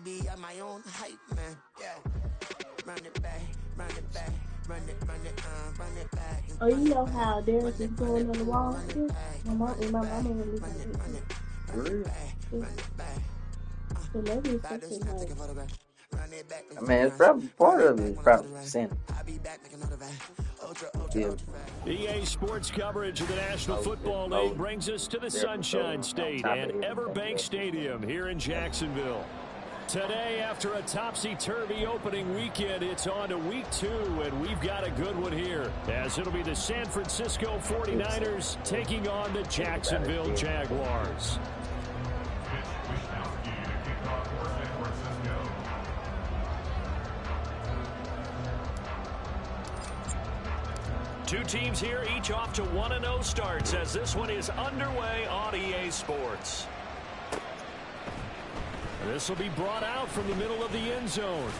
baby, I'm my own hype man. Yeah. Run it back, run it back, run it back. Oh, you know how Derek is going on the wall too? My mama really got it too. So maybe it's something like. I mean, it's probably part of it. It's probably sin. Yeah. EA Sports coverage of the National Football League brings us to the Sunshine State and Everbank Stadium here in Jacksonville. Today, after a topsy-turvy opening weekend, it's on to week 2, and we've got a good one here, as it'll be the San Francisco 49ers taking on the Jacksonville Jaguars. Two teams here, each off to 1-0 starts, as this one is underway on EA Sports. This will be brought out from the middle of the end zone.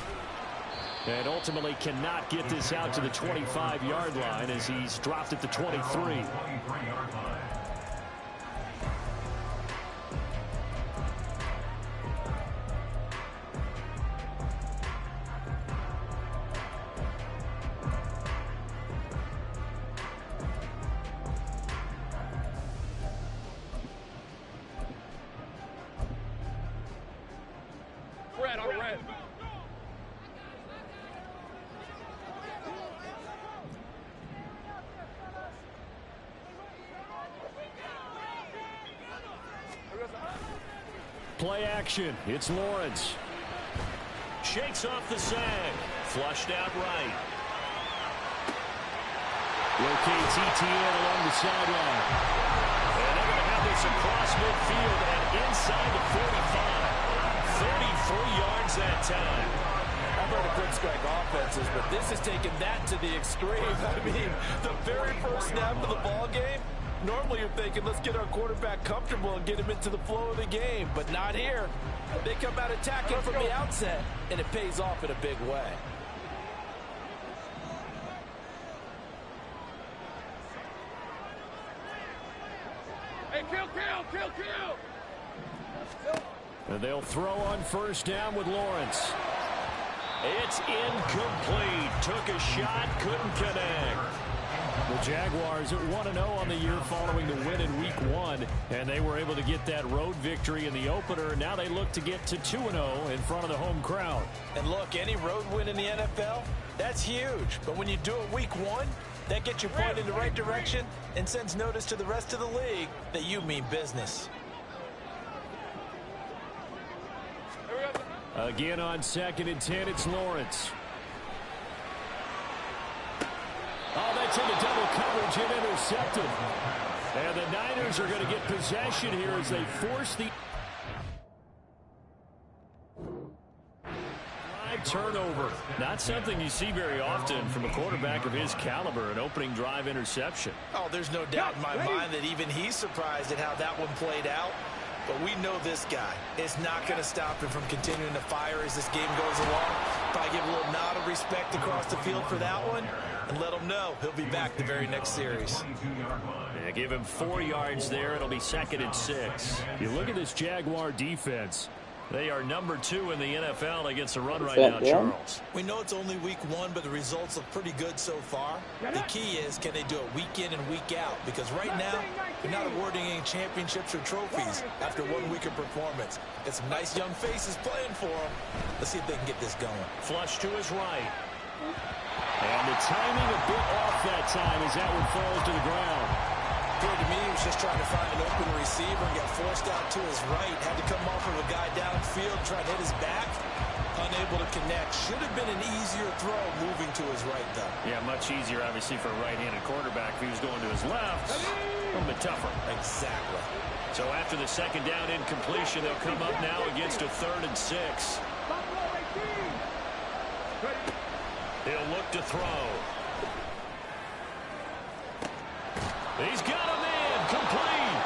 And ultimately cannot get this out to the 25-yard line as he's dropped at the 23. Play action. It's Lawrence. Shakes off the sag. Flushed out right. Locates ETN along the sideline. And they're going to have this across midfield and inside the 45. 33 yards that time. I've heard of quick strike offenses, but this is taking that to the extreme. I mean, the very first snap of the ball game, normally you're thinking, let's get our quarterback comfortable and get him into the flow of the game, but not here. They come out attacking from the outset, and it pays off in a big way. Hey, kill! And they'll throw on first down with Lawrence. It's incomplete. Took a shot, couldn't connect. The Jaguars at 1-0 on the year following the win in Week 1, and they were able to get that road victory in the opener. Now they look to get to 2-0 in front of the home crowd. And look, any road win in the NFL, that's huge. But when you do it Week 1, that gets you pointed in the right direction and sends notice to the rest of the league that you mean business. Again on 2nd and 10, it's Lawrence. Oh, that's into double coverage and intercepted. And the Niners are going to get possession here as they force the turnover. Not something you see very often from a quarterback of his caliber, an opening drive interception. Oh, there's no doubt in my mind that even he's surprised at how that one played out. But we know this guy is not going to stop him from continuing to fire as this game goes along. Probably give a little nod of respect across the field for that one and let him know he'll be back the very next series. Yeah, give him 4 yards there. It'll be 2nd and 6. You look at this Jaguar defense. They are number 2 in the NFL against the run right now, Charles. We know it's only Week 1, but the results look pretty good so far. The key is, can they do it week in and week out? Because right now, they're not awarding any championships or trophies after 1 week of performance. Got some nice young faces playing for them. Let's see if they can get this going. Flush to his right. And the timing a bit off that time as that one falls to the ground. Appeared to me he was just trying to find an open receiver and got forced out to his right. Had to come off of a guy downfield, try to hit his back. Unable to connect. Should have been an easier throw moving to his right, though. Yeah, much easier, obviously, for a right-handed quarterback. If he was going to his left, a little bit tougher. Exactly. So after the 2nd down incompletion, they'll come up now against a 3rd and 6. He'll look to throw. He's got him in. Complete.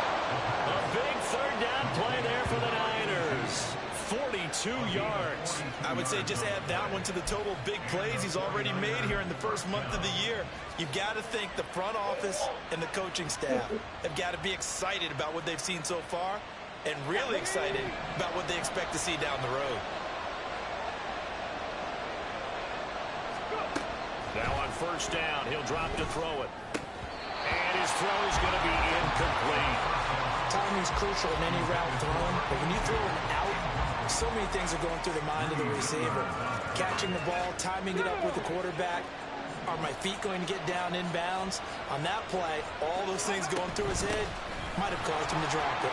A big 3rd down play there for the Niners. 42 yards. I would say just add that one to the total big plays he's already made here in the first month of the year. You've got to think the front office and the coaching staff have got to be excited about what they've seen so far and really excited about what they expect to see down the road. Now on first down, he'll drop to throw it. And his throw is going to be incomplete. Timing is crucial in any route thrown, but when you throw an out, so many things are going through the mind of the receiver. Catching the ball, timing it up with the quarterback. Are my feet going to get down inbounds? On that play, all those things going through his head might have caused him to drop it.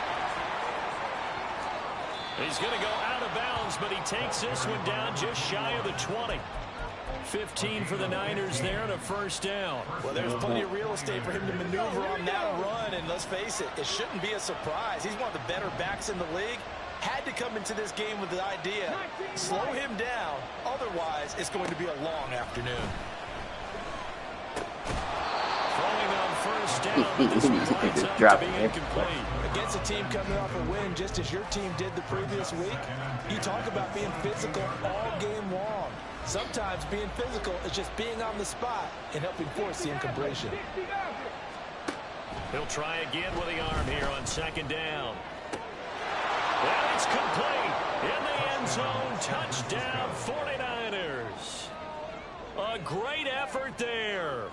He's going to go out of bounds, but he takes this one down just shy of the 20. 15 for the Niners there and a first down. Well, there's plenty of real estate for him to maneuver on that run, and let's face it, it shouldn't be a surprise. He's one of the better backs in the league. Had to come into this game with the idea, slow him down, otherwise it's going to be a long afternoon. Throwing on first down, this one lines up to be incomplete. Against a team coming off a win just as your team did the previous week, you talk about being physical all game long. Sometimes being physical is just being on the spot and helping force the incompletion. He'll try again with the arm here on second down. And it's complete. In the end zone, touchdown 49ers. A great effort there.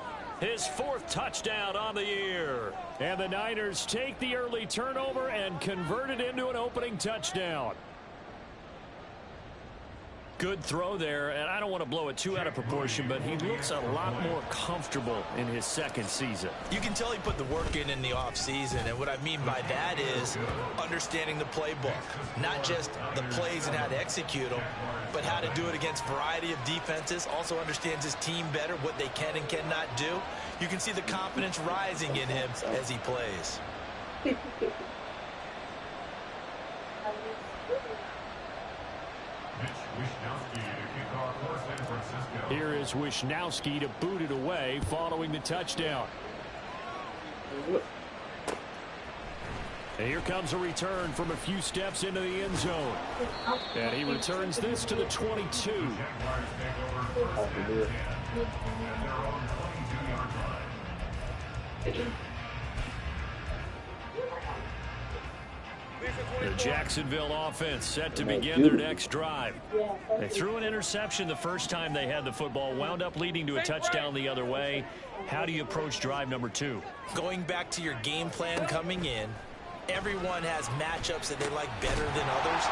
His 4th touchdown on the year. And the Niners take the early turnover and convert it into an opening touchdown. Good throw there, and I don't want to blow it too out of proportion, but he looks a lot more comfortable in his second season. You can tell he put the work in the offseason, and what I mean by that is understanding the playbook. Not just the plays and how to execute them, but how to do it against a variety of defenses. Also understands his team better, what they can and cannot do. You can see the confidence rising in him as he plays. Here is Wishnowsky to boot it away following the touchdown. And here comes a return from a few steps into the end zone. And he returns this to the 22. The Jacksonville offense set to begin their next drive. They threw an interception the first time they had the football, wound up leading to a touchdown the other way. How do you approach drive number 2? Going back to your game plan coming in, everyone has matchups that they like better than others,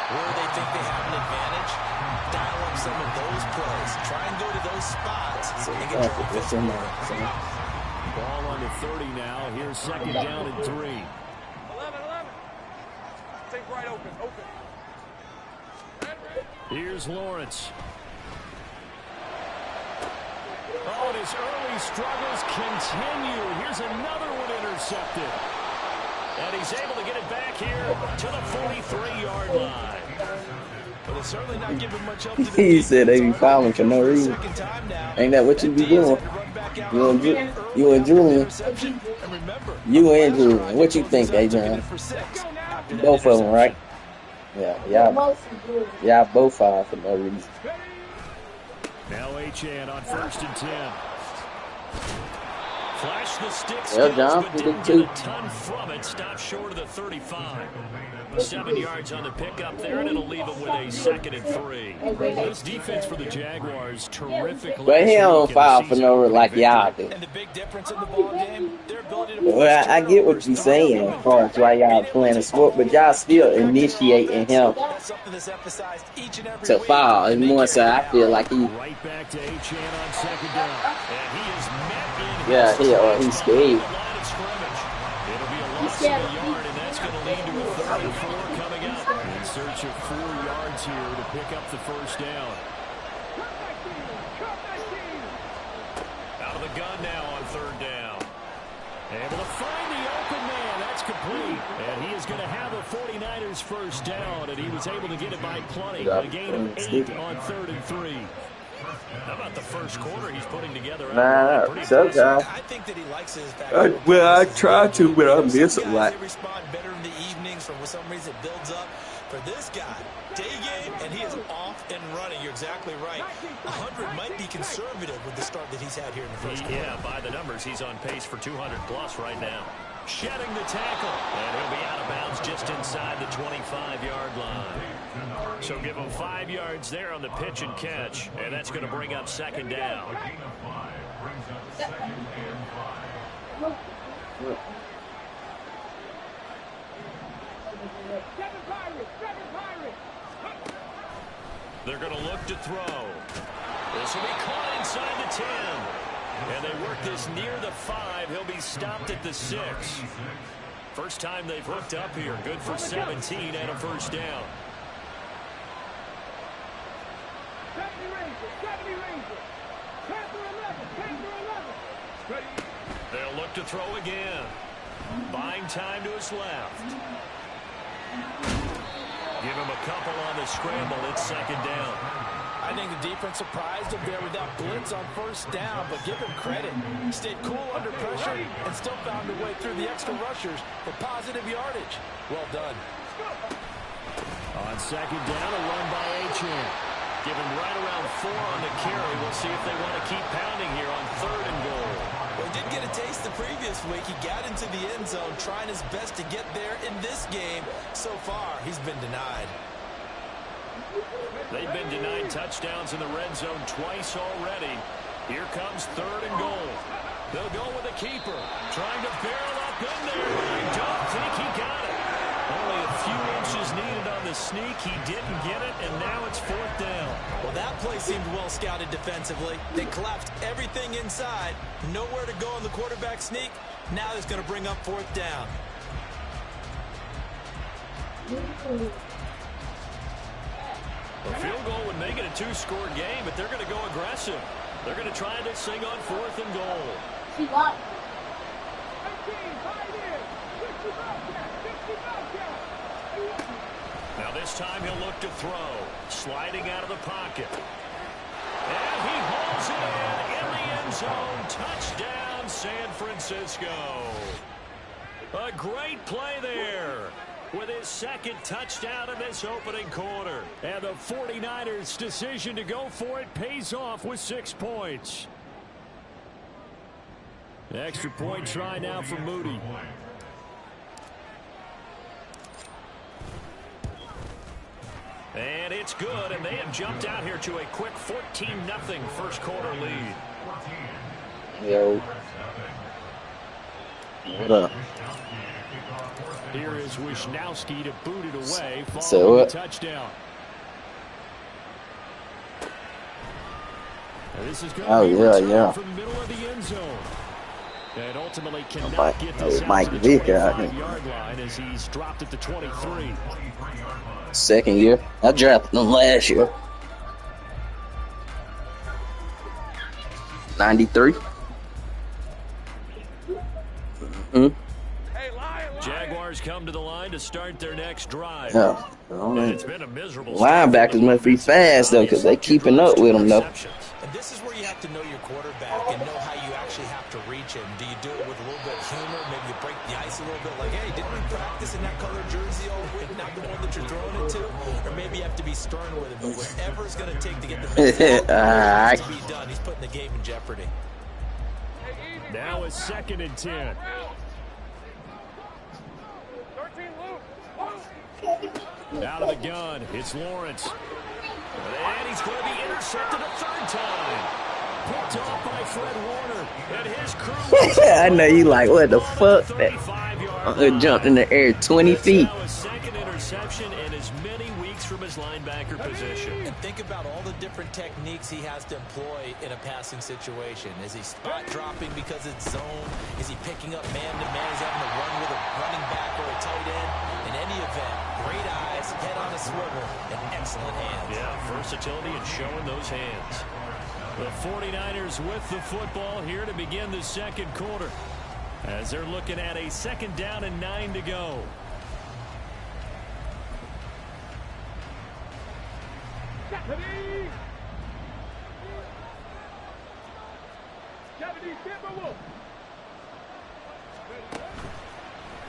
where they think they have an advantage. Dial up some of those plays. Try and go to those spots and get your offensive line. Ball on the 30 now. Here's second down and 3. 11. Take right open. Here's Lawrence. Oh, and his early struggles continue. Here's another one intercepted. And he's able to get it back here to the 43-yard line. But it's certainly not giving much help to the He said they be fouling for no reason. Ain't that what you be doing? You and Julian. You and Julian. What you think, Adrian? Both of them, right? Yeah, y'all both foul for no reason. Now Achane on 1st and 10. Flash the sticks, John, but didn't get a ton from it. Stopped short of the 35. 7 yards on the pickup there, and it'll leave him with a 2nd and 3. This defense for the Jaguars, terrific. But he don't foul for no reason like y'all do. And the big difference in the ball game, their ability to Well, I get what you're saying as far as why y'all playing the sport, but y'all still initiating him to foul. And more so, I feel like he. Right back to Achane on 2nd down, and he is met in. Yeah, he's scared. It'll be a loss of a yard, and that's going to lead to a 3rd and 4 coming up. In search of 4 yards here to pick up the first down. Out of the gun now on 3rd down. Able to find the open man. That's complete. And he is going to have a 49ers first down, and he was able to get it by plenty. A gain of 8 on 3rd and 3. How about the first quarter he's putting together? Sometimes. I think that he likes his back. Well, I try to, but I miss a lot. They respond better in the evenings. For some reason, it builds up. For this guy, day game, and he is off and running. You're exactly right. 100 might be conservative with the start that he's had here in the first quarter. Yeah, by the numbers, he's on pace for 200 plus right now. shedding the tackle. And he'll be out of bounds just inside the 25-yard line. So give him 5 yards there on the pitch and catch. And that's going to bring up second down. They're going to look to throw. This will be caught inside the 10. And they work this near the 5. He'll be stopped at the 6. First time they've hooked up here. Good for 17 and a first down. They'll look to throw again. Buying time to his left. Give him a couple on the scramble. It's second down. I think the defense surprised him there with that blitz on first down, but give him credit. He stayed cool under pressure and still found a way through the extra rushers for positive yardage. Well done. On second down, a run by Achane. Give him right around 4 on the carry. We'll see if they want to keep pounding here on 3rd and goal. Well, he did get a taste the previous week. He got into the end zone, trying his best to get there in this game. So far, he's been denied. They've been denied touchdowns in the red zone twice already. Here comes 3rd and goal. They'll go with the keeper. Trying to barrel up in there. I don't think he got it. Only a few inches needed on the sneak. He didn't get it, and now it's 4th down. Well, that play seemed well scouted defensively. They collapsed everything inside. Nowhere to go on the quarterback sneak. Now it's going to bring up 4th down. A field goal would make it a 2-score game, but they're going to go aggressive. They're going to try this thing on 4th and goal. Now this time he'll look to throw. Sliding out of the pocket. And he holds it in the end zone. Touchdown, San Francisco. A great play there with his 2nd touchdown in this opening quarter. And the 49ers' decision to go for it pays off with 6 points. Extra point try now for Moody. And it's good, and they have jumped out here to a quick 14-0 first quarter lead. Yo. What up? Here is Wisnowski to boot it away So following what? the touchdown. And this is going to be returned from the middle of the end zone. And ultimately cannot get this Mike Vick out here. 25-yard line as he's dropped at the 23. 2nd year. I drafted him last year. 93. Jaguars come to the line to start their next drive. Yeah. It's been a miserable Linebackers must be fast, though, because they keeping up with them, though. And this is where you have to know your quarterback and know how you actually have to reach him. Do you do it with a little bit of humor? Maybe you break the ice a little bit like, hey, didn't we practice in that color jersey all week, not the one that you're throwing it to? Or maybe you have to be stern with him. But whatever it's going to take to get the best out to be done, he's putting the game in jeopardy. Now it's 2nd and 10. Out of the gun, it's Lawrence. And he's going to be intercepted a 3rd time. Picked off by Fred Warner. And his crew. I know you like, what the fuck? That jumped in the air 20 feet. Now a 2nd interception in as many weeks from his linebacker position. And think about all the different techniques he has to employ in a passing situation. Is he spot dropping because it's zone? Is he picking up man-to-man? Is he having to run with a running back or a tight end? In any event, great eyes, head on a swivel, and excellent hands. Yeah, versatility and showing those hands. The 49ers with the football here to begin the 2nd quarter, as they're looking at a 2nd down and 9 to go.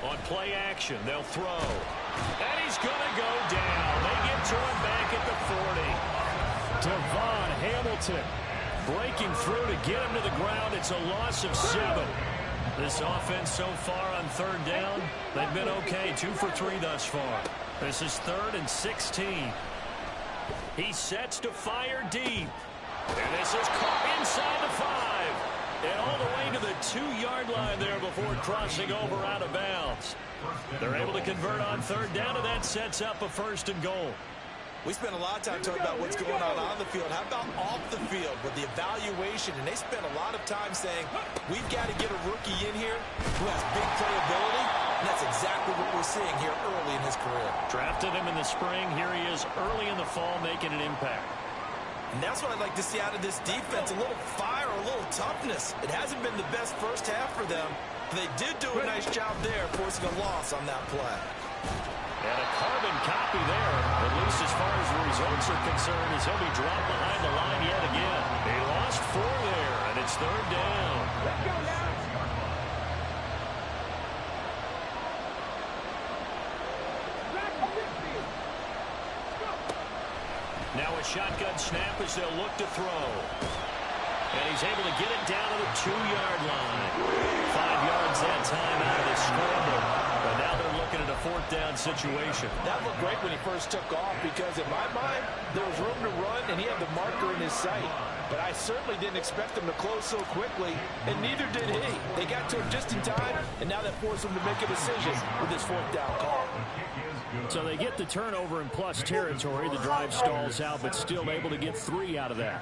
On play action, they'll throw. And he's going to go down. They get to him back at the 40. Devon Hamilton breaking through to get him to the ground. It's a loss of 7. This offense so far on third down, they've been okay. 2 for 3 thus far. This is 3rd and 16. He sets to fire deep. And this is caught inside the 5. And all the way to the 2-yard line there before crossing over out of bounds. They're able to convert on third down, and that sets up a 1st and goal. We spent a lot of time talking about what's going on the field. How about off the field with the evaluation? And they spent a lot of time saying, we've got to get a rookie in here who has big playability. And that's exactly what we're seeing here early in his career. Drafted him in the spring. Here he is early in the fall making an impact. And that's what I'd like to see out of this defense. A little fire, a little toughness. It hasn't been the best first half for them. But they did do a nice job there, forcing a loss on that play. And a carbon copy there, at least as far as the results are concerned, as he'll be dropped behind the line yet again. They lost 4 there, and it's 3rd down. Let's go now. Now a shotgun snap as they'll look to throw. And he's able to get it down to the 2-yard line. 5 yards that time out of the scramble. But now they're looking at a 4th down situation. That looked great when he first took off because in my mind, there was room to run and he had the marker in his sight. But I certainly didn't expect him to close so quickly, and neither did he. They got to him just in time, and now that forced him to make a decision with his 4th down call. So they get the turnover in plus territory. The drive stalls out, but still able to get 3 out of that.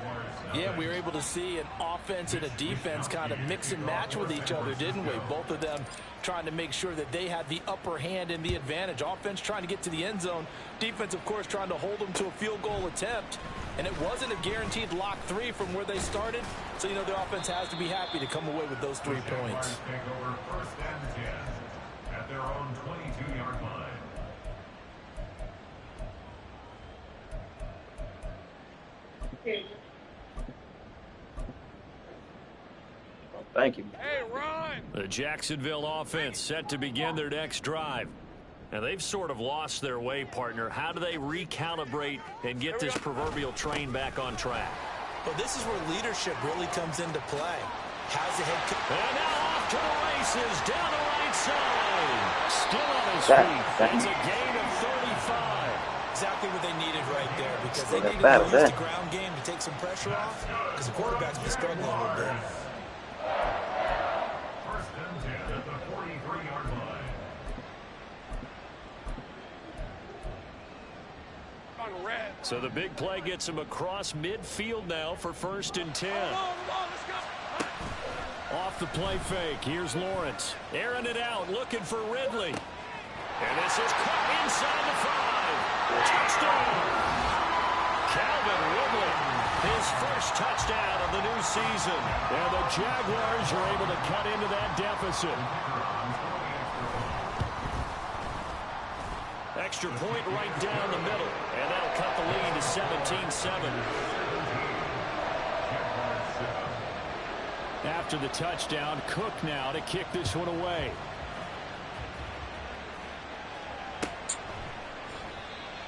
Yeah, we were able to see an offense and a defense kind of mix and match with each other, didn't we? Both of them trying to make sure that they had the upper hand and the advantage. Offense trying to get to the end zone. Defense, of course, trying to hold them to a field goal attempt. And it wasn't a guaranteed lock 3 from where they started. So, you know, the offense has to be happy to come away with those 3 points. At their own 22-yard line. Thank you. Hey, Ron! The Jacksonville offense set to begin their next drive. Now, they've sort of lost their way, partner. How do they recalibrate and get this proverbial train back on track? Well, this is where leadership really comes into play. How's the head coach? And now off to the races, down the right side. Still on his feet. It's a gain of 35. Exactly what they needed right there, because they needed to use the ground game to take some pressure off, because the quarterback's been struggling a little bit. First and 10 at the 43-yard line. On red. So the big play gets him across midfield now for 1st and 10. Come on, let's go. Off the play fake, here's Lawrence. Airing it out, looking for Ridley. And this is caught inside the 5. Touchdown! Calvin Ridley, his first touchdown of the new season. And the Jaguars are able to cut into that deficit. Extra point right down the middle. And that'll cut the lead to 17-7. After the touchdown, Cook now to kick this one away.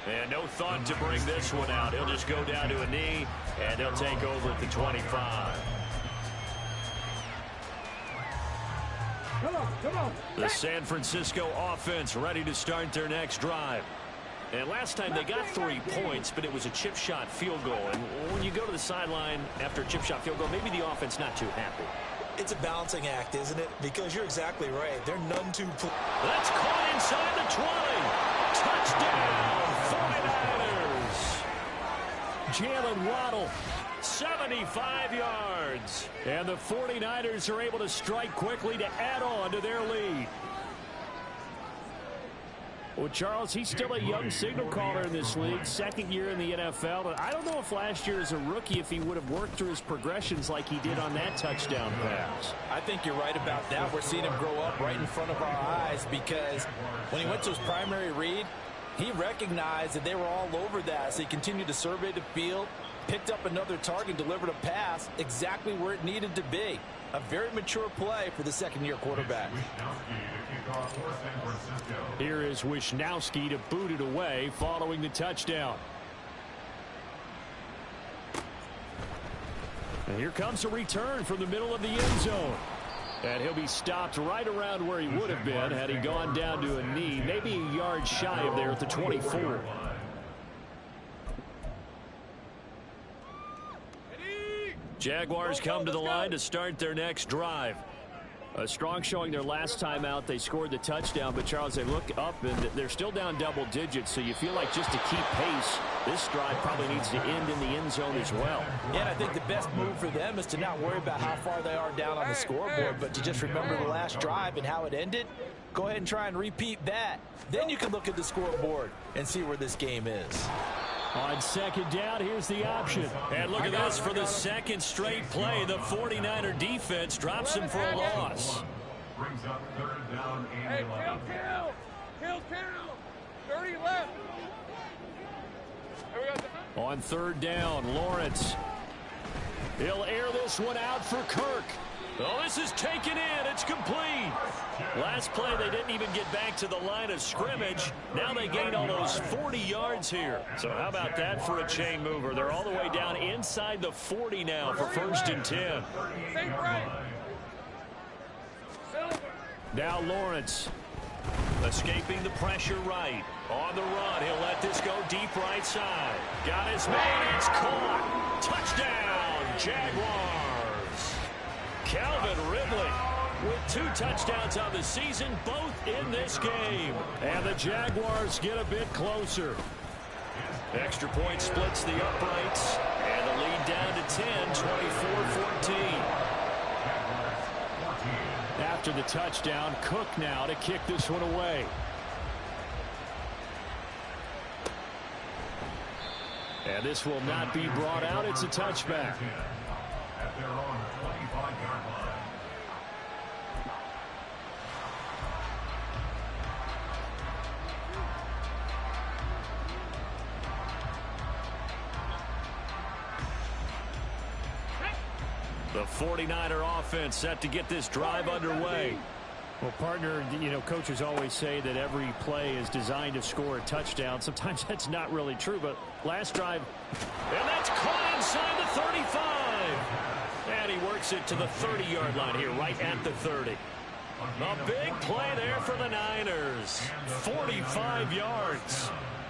And no thought to bring this one out. He'll just go down to a knee, and they'll take over at the 25. Come on. The San Francisco offense ready to start their next drive. And last time they got 3 points, but it was a chip shot field goal. And when you go to the sideline after a chip shot field goal, maybe the offense not too happy. It's a balancing act, isn't it? Because you're exactly right. They're none too... That's caught inside the 20. Touchdown, 49ers. Jalen Waddle, 75 yards. And the 49ers are able to strike quickly to add on to their lead. Well, Charles, he's still a young signal caller in this league, 2nd year in the NFL. But I don't know if last year as a rookie, if he would have worked through his progressions like he did on that touchdown pass. I think you're right about that. We're seeing him grow up right in front of our eyes, because when he went to his primary read, he recognized that they were all over that. So he continued to survey the field, picked up another target, delivered a pass exactly where it needed to be. A very mature play for the 2nd-year quarterback. Here is Wisnowski to boot it away following the touchdown. And here comes a return from the middle of the end zone. And he'll be stopped right around where he would have been had he gone down to a knee, maybe a yard shy of there at the 24. Jaguars come to the line to start their next drive. A strong showing their last time out. They scored the touchdown, but Charles, they look up and they're still down double digits, so you feel like just to keep pace, this drive probably needs to end in the end zone as well. Yeah, and I think the best move for them is to not worry about how far they are down on the scoreboard, but to just remember the last drive and how it ended. Go ahead and try and repeat that. Then you can look at the scoreboard and see where this game is. On second down, here's the option. And look at this for the second straight play. The 49er defense drops him for a loss. Brings up third down and Hey, 11. kill. 30 left. Here we go. On third down, Lawrence. He'll air this one out for Kirk. Oh, this is taken in. It's complete. Last play, they didn't even get back to the line of scrimmage. Now they gain almost 40 yards here. So how about that for a chain mover? They're all the way down inside the 40 now for 1st and 10. Now Lawrence escaping the pressure right. On the run, he'll let this go deep right side. Got his man. It's caught. Touchdown, Jaguars. Calvin Ridley with 2 touchdowns on the season, both in this game. And the Jaguars get a bit closer. Extra point splits the uprights. And the lead down to 10, 24-14. After the touchdown, Cook now to kick this one away. And this will not be brought out. It's a touchback. At their own 25-yard line. The 49er offense set to get this drive underway. Well, partner, you know, coaches always say that every play is designed to score a touchdown. Sometimes that's not really true, but last drive, and that's caught inside the 35. And he works it to the 30-yard line here, right at the 30. A big play there for the Niners. 45 yards.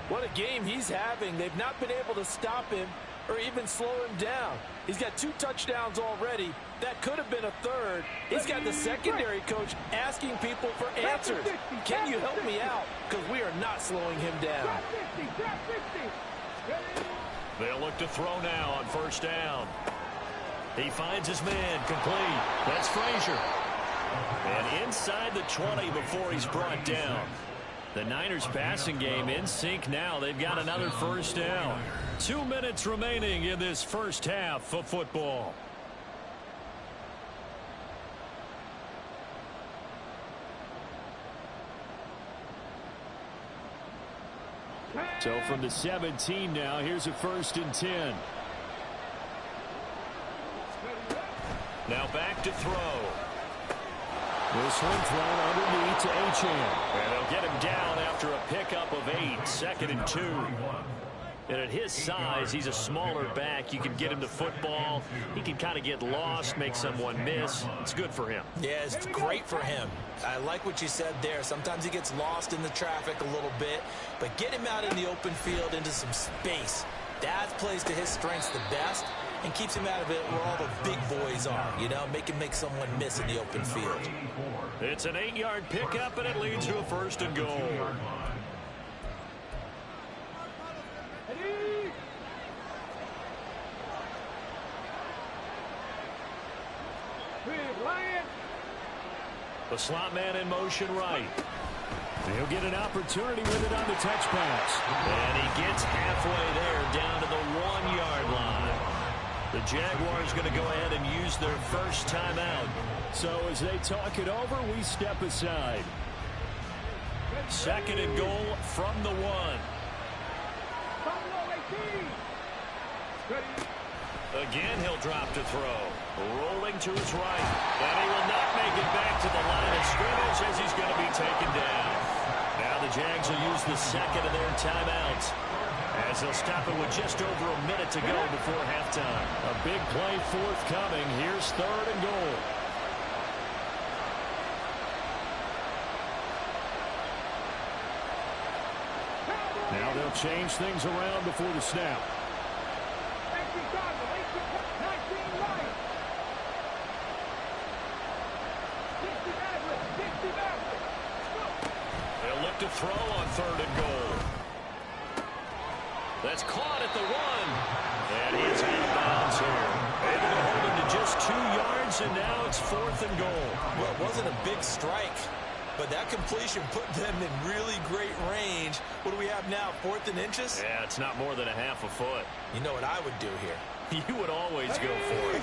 What a game he's having. They've not been able to stop him or even slow him down. He's got 2 touchdowns already. That could have been a third. He's got the secondary coach asking people for answers. Can you help me out? Because we are not slowing him down. They'll look to throw now on 1st down. He finds his man complete. That's Frazier. And inside the 20 before he's brought down. The Niners passing game in sync now. They've got another 1st down. 2 minutes remaining in this first half of football. So from the 17 now, here's a 1st and 10. Now back to throw. This one thrown underneath to Achane. And they'll get him down after a pickup of 8. 2nd and 2. And at his size, he's a smaller back. You can get him the football. He can kind of get lost, make someone miss. It's good for him. Yeah, it's great for him. I like what you said there. Sometimes he gets lost in the traffic a little bit, but get him out in the open field into some space. That plays to his strengths the best and keeps him out of it where all the big boys are, you know, make him make someone miss in the open field. It's an 8-yard pickup, and it leads to a 1st and goal. The slot man in motion right. He'll get an opportunity with it on the touch pass. And he gets halfway there down to the 1-yard line. The Jaguars going to go ahead and use their first timeout. So as they talk it over, we step aside. 2nd and goal from the 1. Again, he'll drop to throw. Rolling to his right. And he will not make it back to the line of scrimmage as he's going to be taken down. Now the Jags will use the 2nd of their timeouts as they'll stop it with just over a minute to go before halftime. A big play forthcoming. Here's 3rd and goal. They'll change things around before the snap. They'll look to throw on 3rd and goal. That's caught at the 1. And he's out of bounds here. Able to hold him to just 2 yards, and now it's 4th and goal. Well, it wasn't a big strike, but that completion put them in really great range. What do we have now, 4th and inches? Yeah, it's not more than a half a foot. You know what I would do here? You would always go for it.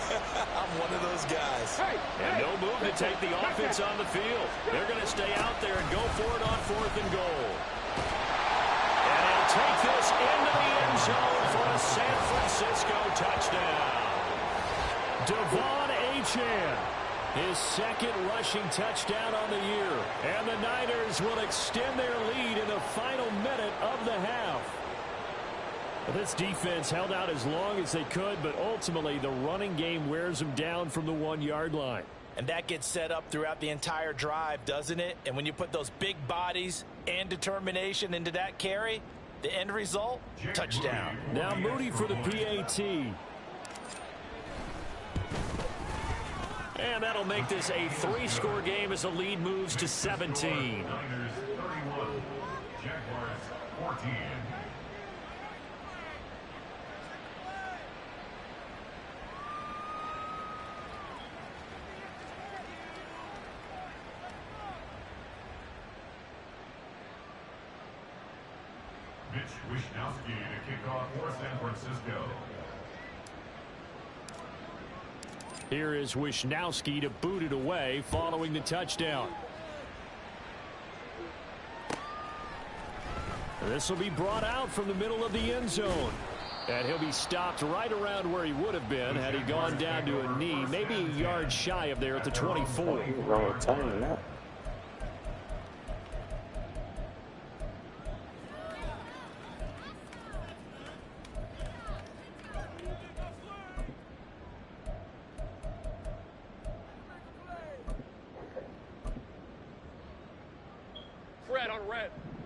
I'm one of those guys. And no move to take the offense on the field. They're going to stay out there and go for it on 4th and goal. And he'll take this into the end zone for a San Francisco touchdown. Devon Achane, his 2nd rushing touchdown on the year. And the Niners will extend their lead in the final minute of the half. This defense held out as long as they could, but ultimately the running game wears them down from the 1-yard line. And that gets set up throughout the entire drive, doesn't it? And when you put those big bodies and determination into that carry, the end result, touchdown. Now Moody for the PAT. And that'll make this a 3-score game as the lead moves to 17. Niners 31, Jaguars 14. Mitch Wishnowsky to kick off for San Francisco. Here is Wishnowsky to boot it away following the touchdown. This will be brought out from the middle of the end zone. And he'll be stopped right around where he would have been had he gone down to a knee, maybe a yard shy of there at the 24.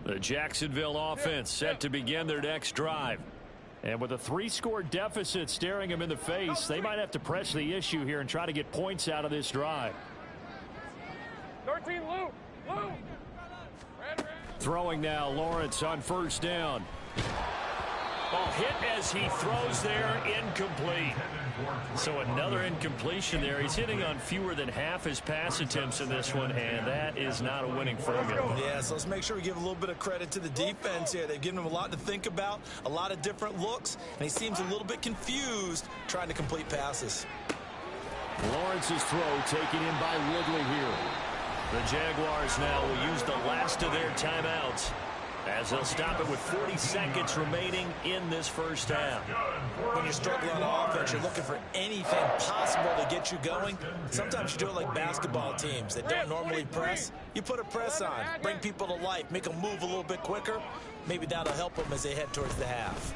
The Jacksonville offense set to begin their next drive. And with a 3-score deficit staring them in the face, they might have to press the issue here and try to get points out of this drive. 13, Lou. Throwing now, Lawrence on 1st down. Ball hit as he throws there, incomplete. So another incompletion there. He's hitting on fewer than half his pass attempts in this one, and that is not a winning formula. Yeah, so let's make sure we give a little bit of credit to the defense here. They've given him a lot to think about, a lot of different looks, and he seems a little bit confused trying to complete passes. Lawrence's throw taken in by Ridley here. The Jaguars now will use the last of their timeouts as they'll stop it with 40 seconds remaining in this first half. When you're struggling on offense, you're looking for anything possible to get you going. Sometimes you do it like basketball teams that don't normally press. You put a press on, bring people to life, make them move a little bit quicker. Maybe that'll help them as they head towards the half.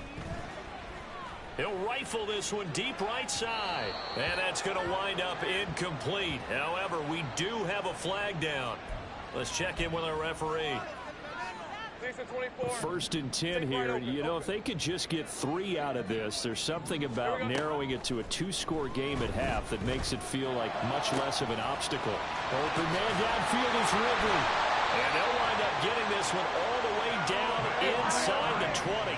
He'll rifle this one deep right side. And that's going to wind up incomplete. However, we do have a flag down. Let's check in with our referee. 1st and 10 here. You know, if they could just get 3 out of this, there's something about narrowing it to a 2-score game at half that makes it feel like much less of an obstacle. Open man downfield is Ridley. And they'll wind up getting this one all the way down inside the 20.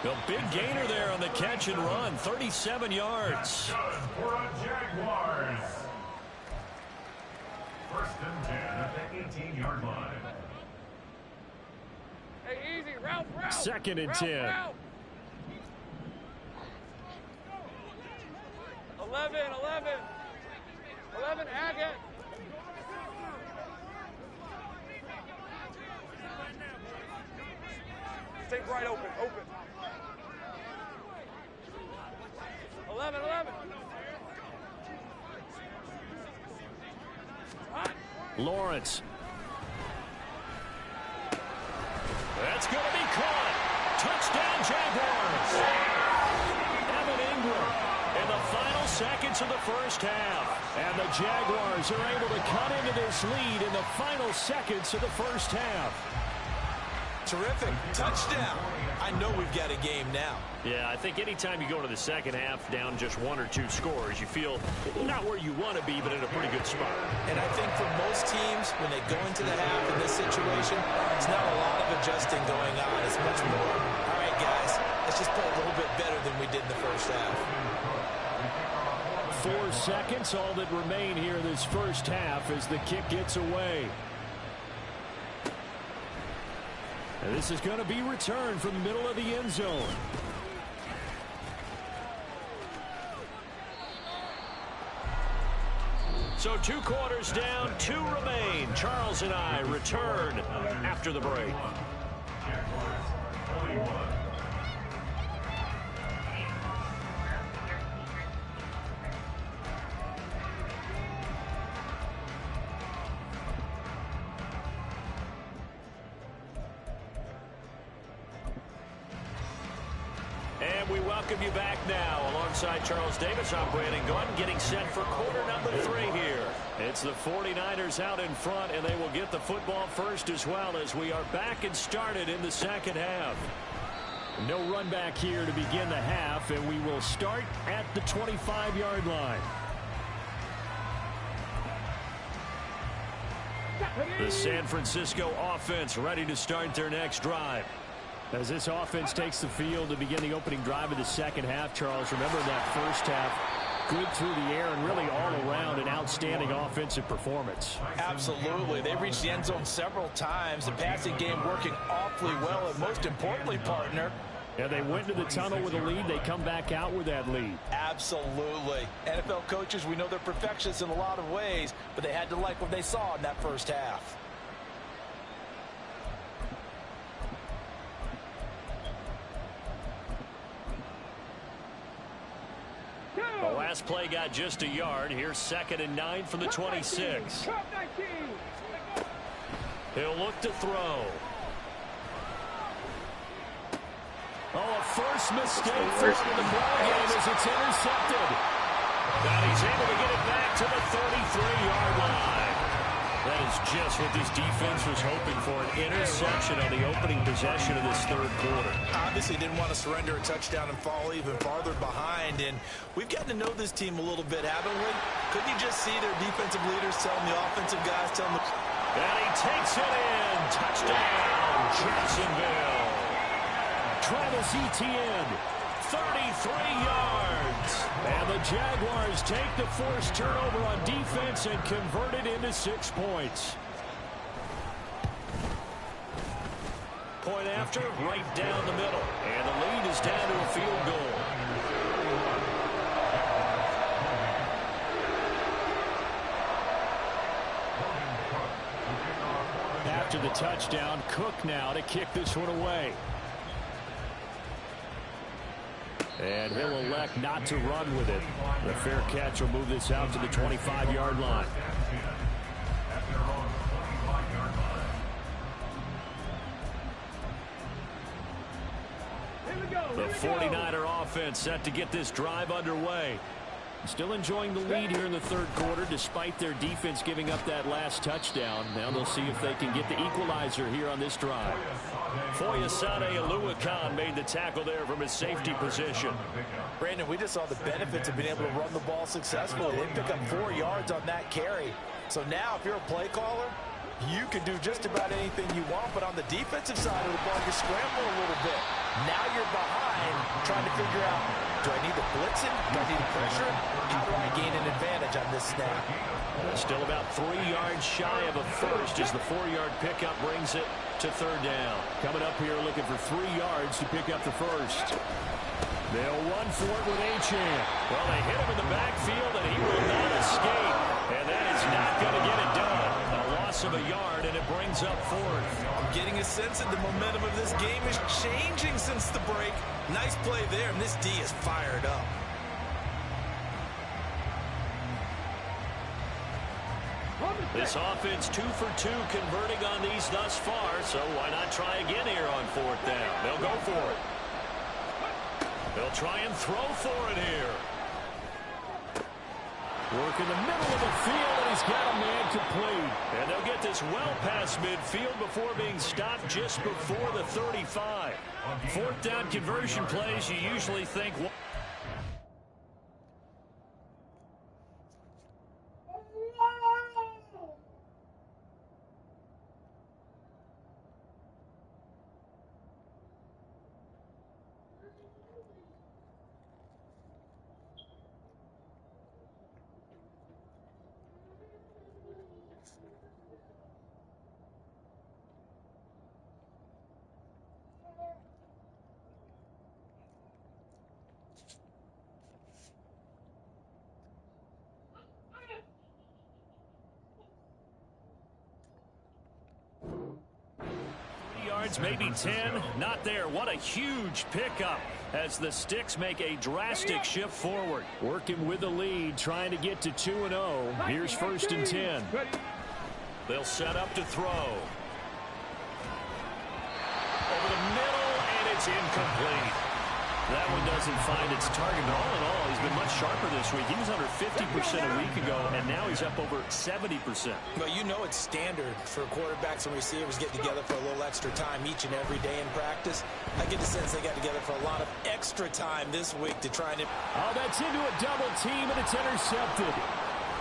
The big gainer there on the catch and run, 37 yards. For a Jaguars. 1st and 10 at the 18-yard line. Hey, easy, route. 2nd and 10. 11, Haggett. Stay right open. 11. Lawrence. That's going to be caught. Touchdown, Jaguars. Evan Ingram in the final seconds of the first half. And the Jaguars are able to cut into this lead in the final seconds of the first half. Terrific. Touchdown. I know we've got a game now. Yeah, I think anytime you go into the second half down just 1 or 2 scores, you feel not where you want to be, but in a pretty good spot. And I think for most teams, when they go into the half in this situation, it's not a lot of adjusting going on. It's much more, all right, guys, let's just play a little bit better than we did in the first half. 4 seconds, all that remain here in this first half as the kick gets away. And this is going to be returned from the middle of the end zone. So 2 quarters down, 2 remain. Charles and I return after the break. And we welcome you back now. Alongside Charles Davis, I'm Brandon Gaudin, getting set for quarter number 3 here. It's the 49ers out in front, and they will get the football first as well as we are back and started in the second half. No run back here to begin the half, and we will start at the 25-yard line. The San Francisco offense ready to start their next drive. As this offense takes the field to begin the opening drive of the second half, Charles, remember that first half, good through the air and really all around an outstanding offensive performance. Absolutely. They reached the end zone several times. The passing game working awfully well, and most importantly, partner, yeah, they went to the tunnel with a lead. They come back out with that lead. Absolutely. NFL coaches, we know they're perfectionists in a lot of ways, but they had to like what they saw in that first half. The last play got just a yard. Here's 2nd and 9 from the 26. He'll look to throw. Oh, a first mistake thrown in the ball game as it's intercepted. And he's able to get it back to the 33-yard line. That is just what this defense was hoping for, an interception on the opening possession of this third quarter. Obviously didn't want to surrender a touchdown and fall even farther behind, and we've gotten to know this team a little bit, haven't we? Couldn't you just see their defensive leaders telling the offensive guys, telling the... And he takes it in. Touchdown, Jacksonville. Travis Etienne, 33 yards. And the Jaguars take the forced turnover on defense and convert it into 6 points. Point after, right down the middle. And the lead is down to a field goal. After the touchdown, Cook now to kick this one away. And he'll elect not to run with it. The fair catch will move this out to the 25-yard line. The 49er offense set to get this drive underway. Still enjoying the lead here in the third quarter despite their defense giving up that last touchdown. Now they'll see if they can get the equalizer here on this drive. Foyesade Oluwakan made the tackle there from his safety position. Brandon, we just saw the benefits of being able to run the ball successfully. They pick up 4 yards on that carry. So now if you're a play caller, you can do just about anything you want, but on the defensive side of the ball, you scramble a little bit. Now you're behind, trying to figure out, do I need to blitz it? Do I need to pressure it? How do I gain an advantage on this snap? Still about 3 yards shy of a first as the 4-yard pickup brings it to third down. Coming up here looking for 3 yards to pick up the first. They'll run for it with Achane. Well, they hit him in the backfield, and he will not escape. And that is not going to get it done. A loss of a yard, and it brings up 4th. I'm getting a sense that the momentum of this game is changing since the break. Nice play there, and this D is fired up. This offense 2 for 2 converting on these thus far, so why not try again here on 4th down? They'll go for it. They'll try and throw for it here. Work in the middle of the field, and he's got a man complete. And they'll get this well past midfield before being stopped just before the 35. Fourth down conversion plays, you usually think... Maybe 10. Not there. What a huge pickup as the Sticks make a drastic shift forward. Working with the lead, trying to get to 2-0. Here's 1st and 10. They'll set up to throw. Over the middle, and it's incomplete. That one doesn't find its target. But all in all, he's been much sharper this week. He was under 50% a week ago, and now he's up over 70%. Well, you know it's standard for quarterbacks and receivers get together for a little extra time each and every day in practice. I get the sense they got together for a lot of extra time this week to try and... Oh, that's into a double team, and it's intercepted.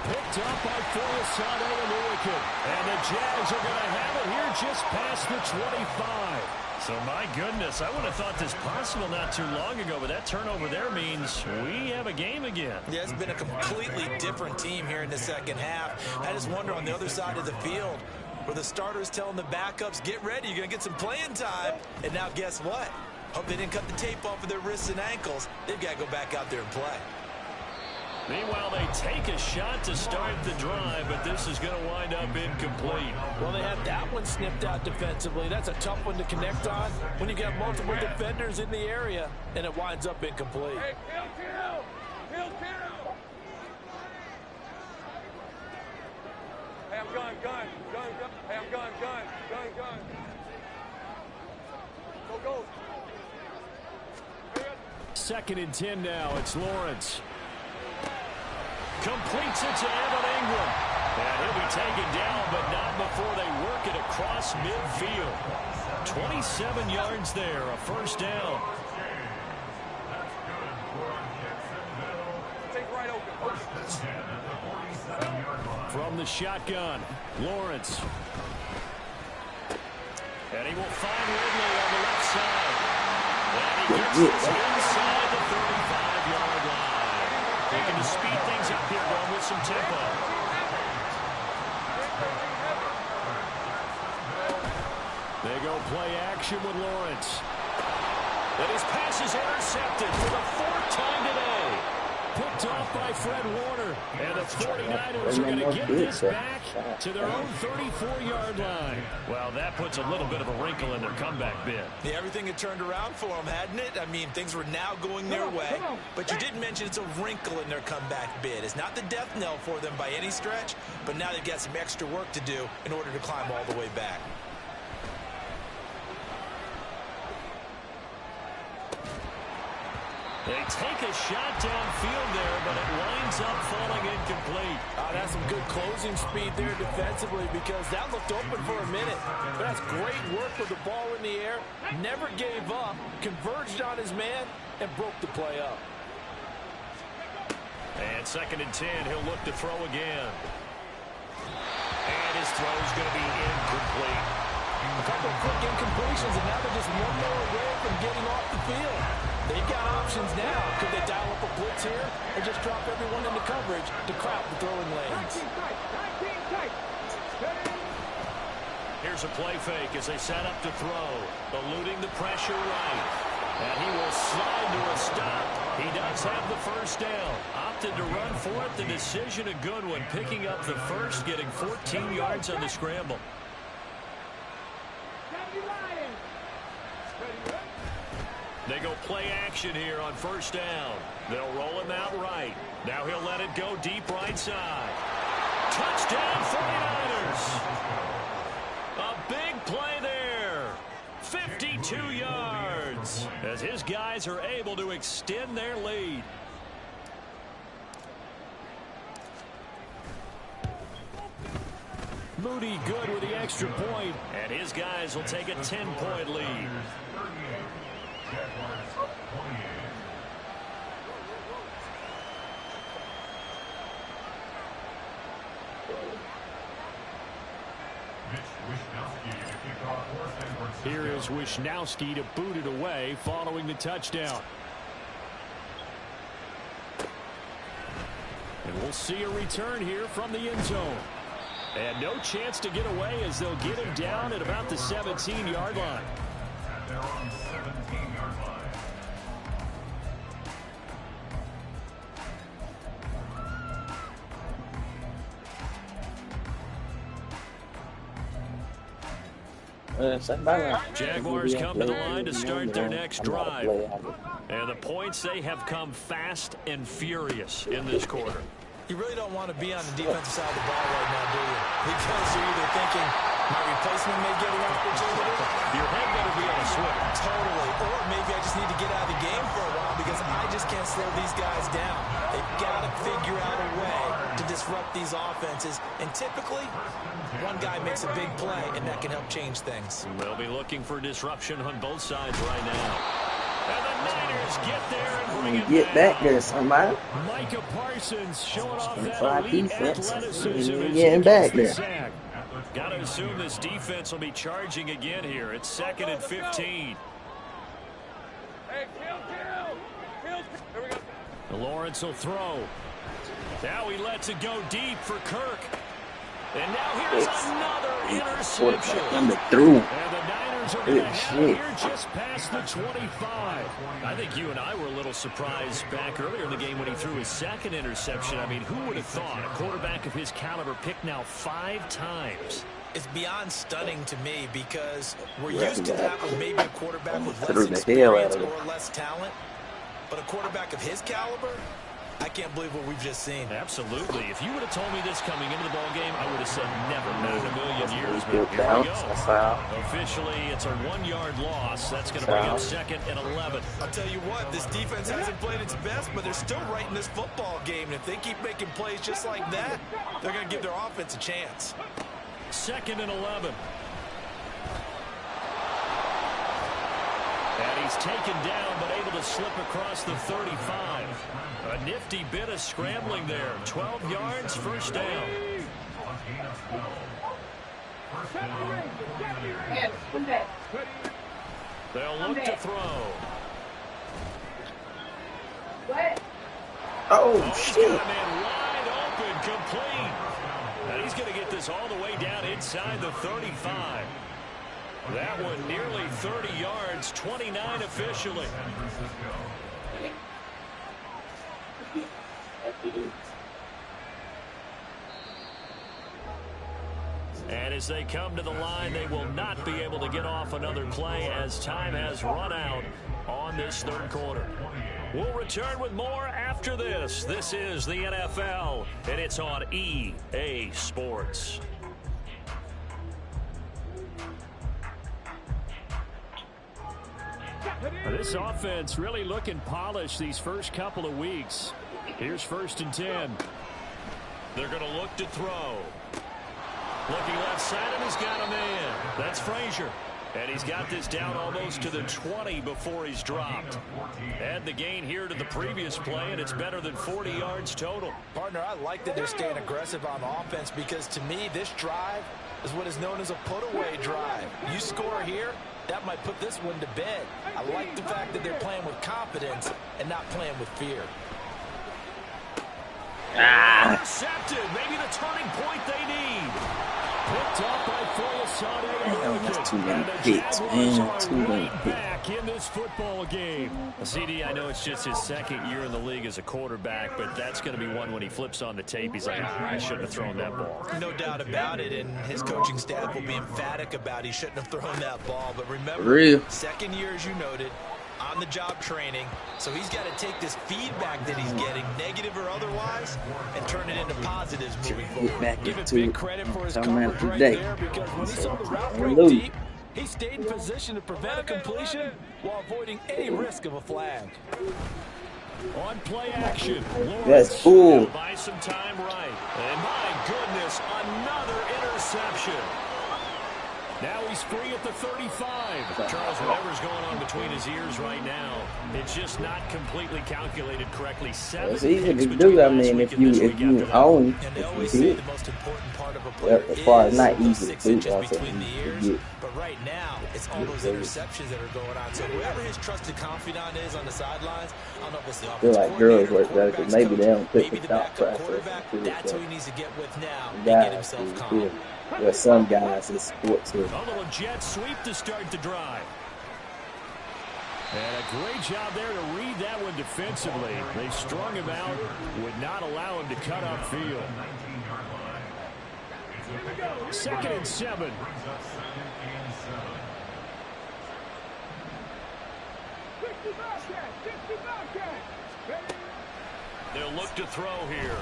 Picked up by Foyesade Oluokun. And the Jags are going to have it here just past the 25. So, my goodness, I would have thought this possible not too long ago, but that turnover there means we have a game again. Yeah, it's been a completely different team here in the second half. I just wonder on the other side of the field where the starters telling the backups, get ready, you're going to get some playing time. And now guess what? Hope they didn't cut the tape off of their wrists and ankles. They've got to go back out there and play. Meanwhile, they take a shot to start the drive, but this is going to wind up incomplete. Well, they had that one snipped out defensively. That's a tough one to connect on when you got multiple defenders in the area, and it winds up incomplete. Hey, kill. Hey, I'm gun. Hey, I'm gun. Go. 2nd and 10 now. It's Lawrence. Completes it to Evan Ingram. And he'll be taken down, but not before they work it across midfield. 27 yards there, a 1st down. Take right open. From the shotgun, Lawrence. And he will find Ridley on the left side. And he gets this inside the 35-yard line. Looking to speed things up here, going with some tempo. They go play action with Lawrence. And his pass is intercepted for the 4th time today. Picked off by Fred Warner. And the 49ers are going to get this back to their own 34-yard line. Well, that puts a little bit of a wrinkle in their comeback bid. Yeah, everything had turned around for them, hadn't it? I mean, things were now going their way. But you did mention it's a wrinkle in their comeback bid. It's not the death knell for them by any stretch, but now they've got some extra work to do in order to climb all the way back. They take a shot downfield there, but it winds up falling incomplete. That's some good closing speed there defensively because that looked open for a minute. But that's great work with the ball in the air. Never gave up, converged on his man, and broke the play up. And 2nd and 10, he'll look to throw again. And his throw's going to be incomplete. A couple of quick incompletions, and now they're just one more away from getting off the field. They've got options now. Could they dial up a blitz here or just drop everyone into coverage to crowd the throwing lanes? Here's a play fake as they set up to throw. Eluding the pressure right. And he will slide to a stop. He does have the 1st down. Opted to run for it. The decision a good one. Picking up the 1st, getting 14 yards on the scramble. They go play action here on 1st down. They'll roll him out right. Now he'll let it go deep right side. Touchdown 49ers. A big play there. 52 yards as his guys are able to extend their lead. Moody good with the extra point, and his guys will take a 10-point lead. Here is Wishnowsky to boot it away following the touchdown. And we'll see a return here from the end zone. And no chance to get away as they'll get him down at about the 17-yard line. They're on the 17-yard line. Jaguars come to the line to start their next drive. And the points, they have come fast and furious in this quarter. You really don't want to be on the defensive side of the ball right now, do you? Because you're either thinking, my replacement may get an opportunity. Your head better be on a swivel. Totally. Or maybe I just need to get out of the game for a while because I just can't slow these guys down. They've got to figure out a way to disrupt these offenses. And typically, one guy makes a big play, and that can help change things. They'll be looking for disruption on both sides right now. And the Niners get there and bring it Get back there, somebody. Micah Parsons showing off that elite athleticism. Getting back there. Got to assume this defense will be charging again here. It's 2nd and 15. Hey, kill. Here we go. Lawrence will throw. Now he lets it go deep for Kirk. And now here's another interception. Number 3. And the Niners are going to have it here just past the 25. I think you and I were a little surprised back earlier in the game when he threw his 2nd interception. I mean, who would have thought a quarterback of his caliber picked now 5 times? It's beyond stunning to me because we're used to that with maybe a quarterback with less the experience or less talent. But a quarterback of his caliber, I can't believe what we've just seen. Absolutely. If you would have told me this coming into the ball game, I would have said never, not in a million years. But here we go. Officially, it's a 1-yard loss. That's going to bring up 2nd and 11. I'll tell you what, this defense hasn't played its best, but they're still right in this football game. And if they keep making plays just like that, they're going to give their offense a chance. 2nd and 11. And he's taken down, but able to slip across the 35. A nifty bit of scrambling there. 12 yards, first down. They'll look to throw. Oh, shit. He's got a man wide open, complete. And he's going to get this all the way down inside the 35. That one nearly 30 yards, 29 officially. And as they come to the line, they will not be able to get off another play as time has run out on this 3rd quarter. We'll return with more after this. This is the NFL, and it's on EA Sports. This offense really looking polished these first couple of weeks. Here's 1st and 10. They're going to look to throw. Looking left side, and he's got a man. That's Frazier. And he's got this down almost to the 20 before he's dropped. Add the gain here to the previous play, and it's better than 40 yards total. Partner, I like that they're staying aggressive on offense because to me, this drive is what is known as a put-away drive. You score here, that might put this one to bed. I like the fact that they're playing with confidence and not playing with fear. Intercepted. Maybe the turning point they need. Picked up by That's too many hits, man. Too many hits. Back in this football game. CD, I know it's just his 2nd year in the league as a quarterback, but that's going to be one when he flips on the tape. He's like, I shouldn't have thrown that ball. No doubt about it, and his coaching staff will be emphatic about he shouldn't have thrown that ball. But remember, 2nd year, as you noted, on-the-job training, so he's got to take this feedback that he's getting, negative or otherwise, and turn it into positives moving forward. Give it big credit for his coverage right there, because when he saw the route break deep, he stayed in position to prevent a completion while avoiding any risk of a flag. On play action, that's cool. Buy some time right. And my goodness, another interception. interception. Now he's free at the 35. Charles, whatever's going on between his ears right now, it's just not completely calculated correctly. It's easy to do. I mean, if you own, and they always say the most important part of a player as far as not is easy to do, just between the ears. But right now, it's all those interceptions that are going on. So whoever his trusted confidant is on the sidelines, I don't know if it's the I feel like girls work better because maybe they don't put the thought process into it. That's who he needs to get with now and get himself calm. There's some guys in sports who a little jet sweep to start the drive. And a great job there to read that one defensively. They strung him out, would not allow him to cut upfield. 2nd and 7. They'll look to throw here.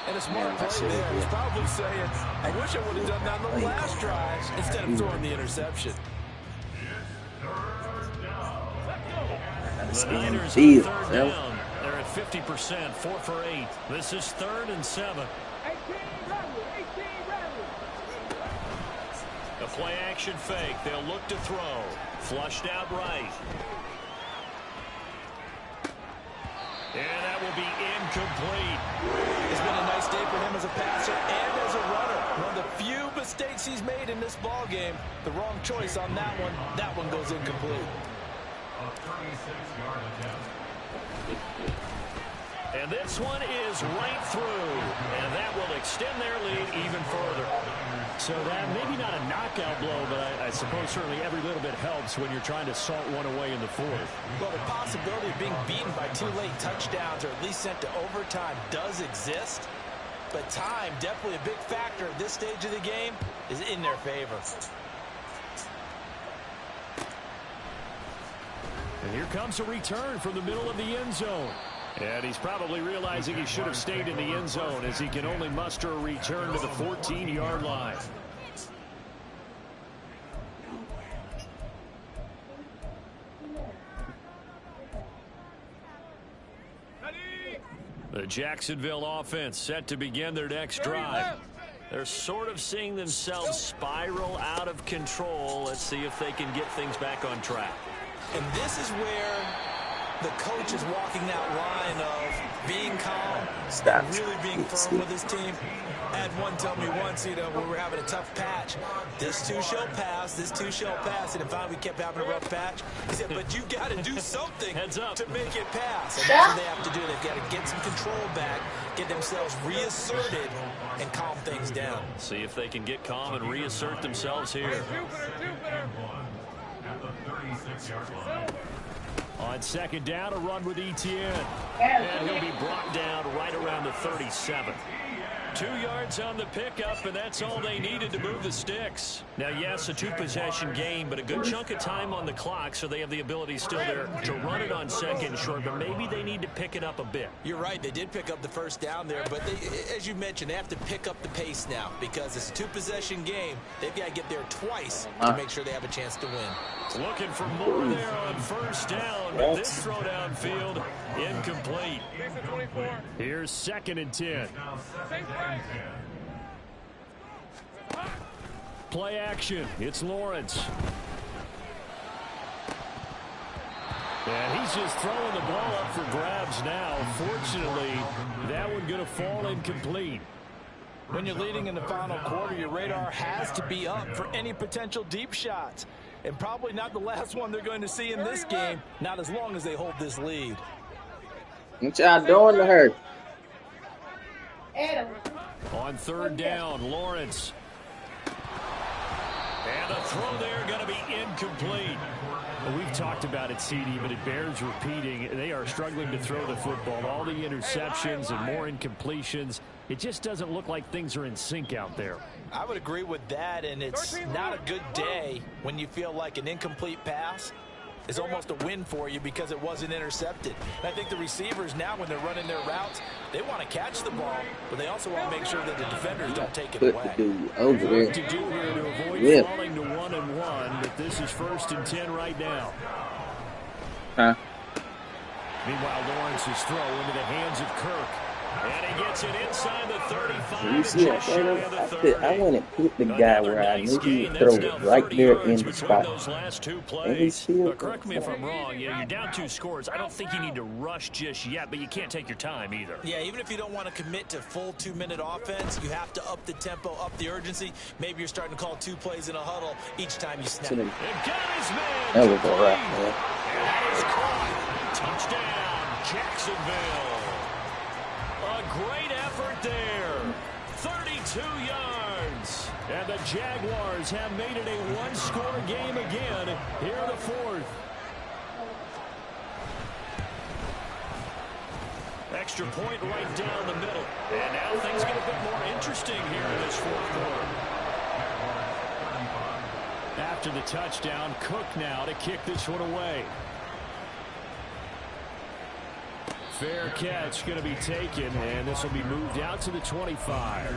And a smart play there. He's probably saying, I wish I would have done that on the last drive instead of throwing the interception. The Niners on 3rd down. They're at 50%, 4 for 8. This is 3rd and 7. A play action fake. They'll look to throw. Flushed out right. And that will be incomplete. It's been a nice day for him as a passer and as a runner. One of the few mistakes he's made in this ball game. The wrong choice on that one. That one goes incomplete. A 36-yard attempt. And this one is right through. And that will extend their lead even further. So that maybe not a knockout blow, but I suppose certainly every little bit helps when you're trying to salt one away in the 4th. Well, the possibility of being beaten by 2 late touchdowns or at least sent to overtime does exist. But time, definitely a big factor at this stage of the game, is in their favor. And here comes a return from the middle of the end zone. And he's probably realizing he should have stayed in the end zone as he can only muster a return to the 14-yard line. The Jacksonville offense set to begin their next drive. They're sort of seeing themselves spiral out of control. Let's see if they can get things back on track. And this is where the coach is walking that line of being calm and really being firm with his team. I had one tell me once, when we were having a tough patch, this too shall pass, this too shall pass. And finally we kept having a rough patch. He said, but you got to do something to make it pass. And that's what they have to do. They've got to get some control back, get themselves reasserted, and calm things down. See if they can get calm and reassert themselves here. At the 36-yard line. On 2nd down, a run with Etienne. And he'll be brought down right around the 37. 2 yards on the pickup, and that's all they needed to move the sticks. Now, yes, a 2-possession game, but a good chunk of time on the clock, so they have the ability still there to run it on 2nd short, but maybe they need to pick it up a bit. You're right. They did pick up the 1st down there, but as you mentioned, they have to pick up the pace now because it's a 2-possession game. They've got to get there twice to make sure they have a chance to win. Looking for more there on 1st down, but this throw downfield incomplete. Here's 2nd and 10. Play action. It's Lawrence. And he's just throwing the ball up for grabs now. Fortunately, that one going to fall incomplete. When you're leading in the final quarter, your radar has to be up for any potential deep shots. And probably not the last one they're going to see in this game, not as long as they hold this lead. What y'all doing to her? On 3rd down, Lawrence. And the throw there going to be incomplete. Well, we've talked about it, CD, but it bears repeating. They are struggling to throw the football. All the interceptions and more incompletions. It just doesn't look like things are in sync out there. I would agree with that, and it's not a good day when you feel like an incomplete pass is almost a win for you because it wasn't intercepted. And I think the receivers now, when they're running their routes, they want to catch the ball, but they also want to make sure that the defenders don't take it away. Over there. What to do here to avoid falling to 1-and-1, but this is 1st and 10 right now. Huh? Meanwhile, Lawrence's throw into the hands of Kirk. And he gets it inside the 35. You see that thing? I went and picked the guy where I knew he would throw it right there in the spot. And he still. But correct me if I'm wrong. You're down 2 scores. I don't think you need to rush just yet, but you can't take your time either. Yeah, even if you don't want to commit to full 2-minute offense, you have to up the tempo, up the urgency. Maybe you're starting to call 2 plays in a huddle each time you snap. That was all right, man. And that is caught. Touchdown, Jacksonville. A great effort there. 32 yards. And the Jaguars have made it a 1-score game again here in the 4th. Extra point right down the middle. And now things get a bit more interesting here in this 4th quarter. After the touchdown, Cook now to kick this one away. Fair catch going to be taken, and this will be moved out to the 25.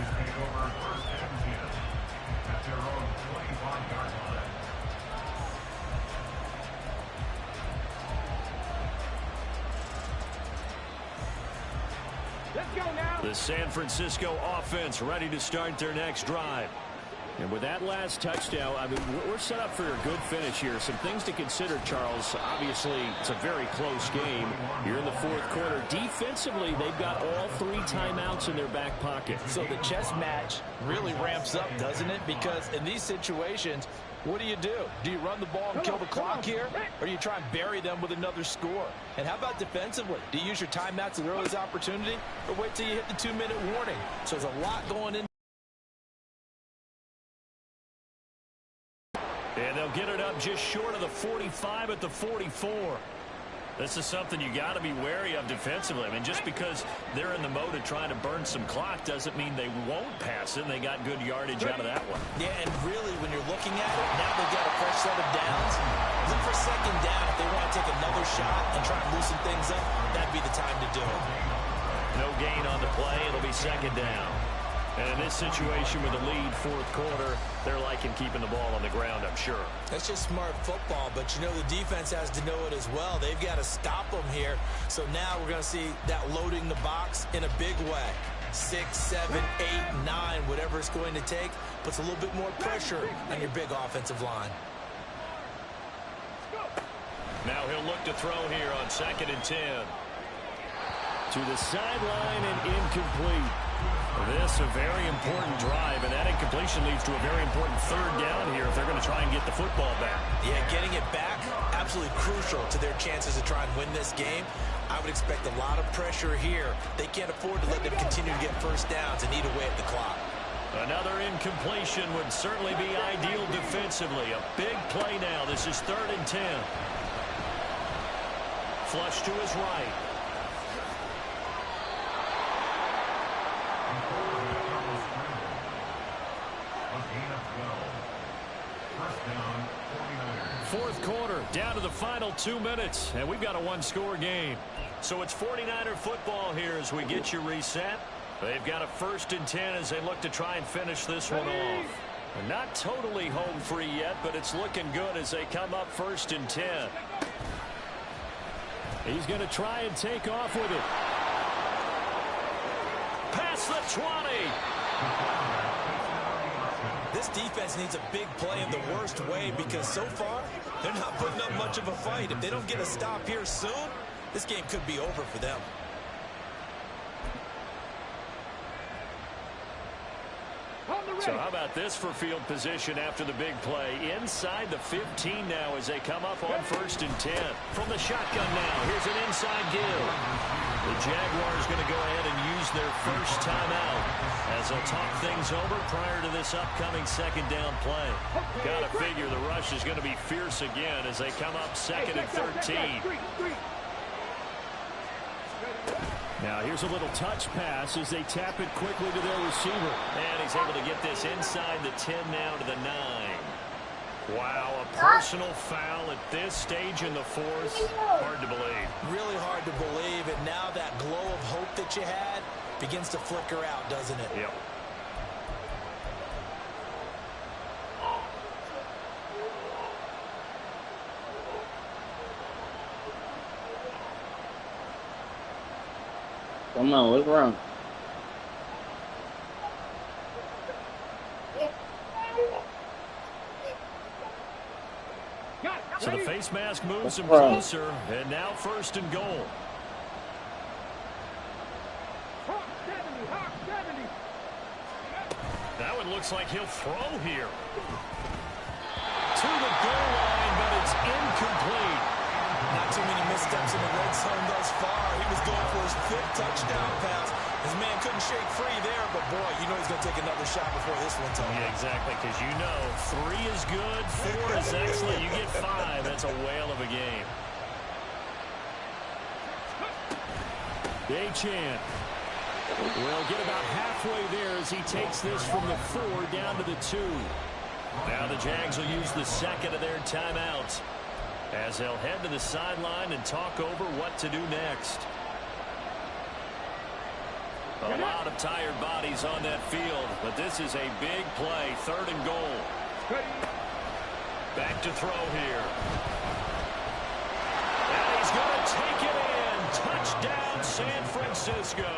The San Francisco offense ready to start their next drive. And with that last touchdown, I mean, we're set up for a good finish here. Some things to consider, Charles. Obviously, it's a very close game. You're in the 4th quarter. Defensively, they've got all 3 timeouts in their back pocket. So the chess match really ramps up, doesn't it? Because in these situations, what do? Do you run the ball and kill the clock here? Or do you try and bury them with another score? And how about defensively? Do you use your timeouts at the earliest opportunity? Or wait till you hit the 2-minute warning? So there's a lot going in. And they'll get it up just short of the 45 at the 44. This is something you got to be wary of defensively. I mean, just because they're in the mode of trying to burn some clock doesn't mean they won't pass it. They got good yardage out of that one. Yeah, and really, when you're looking at it, now they've got a fresh set of downs. Look for 2nd down. If they want to take another shot and try and loosen things up, that'd be the time to do it. No gain on the play. It'll be 2nd down. And in this situation with a lead 4th quarter, they're liking keeping the ball on the ground, I'm sure. That's just smart football, but you know the defense has to know it as well. They've got to stop them here. So now we're going to see that loading the box in a big way. 6, 7, 8, 9, whatever it's going to take, puts a little bit more pressure on your big offensive line. Now he'll look to throw here on 2nd and 10. To the sideline and incomplete. This a very important drive, and that incompletion leads to a very important 3rd down here if they're going to try and get the football back. Yeah, getting it back, absolutely crucial to their chances to try and win this game. I would expect a lot of pressure here. They can't afford to let them continue to get 1st downs and eat away at the clock. Another incompletion would certainly be ideal defensively. A big play now. This is 3rd and 10. Flush to his right. Fourth quarter, down to the final 2 minutes, and we've got a 1-score game. So it's 49er football here as we get you reset. They've got a 1st and 10 as they look to try and finish this one off. And not totally home free yet, but it's looking good as they come up 1st and 10. He's going to try and take off with it. Past the 20. This defense needs a big play in the worst way because so far, they're not putting up much of a fight. If they don't get a stop here soon, this game could be over for them. So how about this for field position after the big play? Inside the 15 now as they come up on 1st and 10. From the shotgun now, here's an inside give. The Jaguars going to go ahead and use their 1st timeout as they'll talk things over prior to this upcoming 2nd down play. Got to figure the rush is going to be fierce again as they come up 2nd and 13. Now here's a little touch pass as they tap it quickly to their receiver. And he's able to get this inside the 10 now to the 9. Wow, a personal foul at this stage in the 4th. Hard to believe. Really hard to believe. And now that glow of hope that you had begins to flicker out, doesn't it? Yep. Come on, what's wrong? So the face mask moves him closer, and now 1st and goal. That one looks like he'll throw here. To the goal line, but it's incomplete. Not too many missteps in the red zone thus far. He was going for his 5th touchdown pass. His man couldn't shake free there, but boy, you know he's going to take another shot before this one's over. Yeah, exactly, because you know 3 is good, 4 is excellent. You get 5, that's a whale of a game. Achane will get about halfway there as he takes this from the 4 down to the 2. Now the Jags will use the second of their timeouts as they'll head to the sideline and talk over what to do next. A lot of tired bodies on that field, but this is a big play, 3rd and goal. Back to throw here. And he's going to take it in. Touchdown, San Francisco.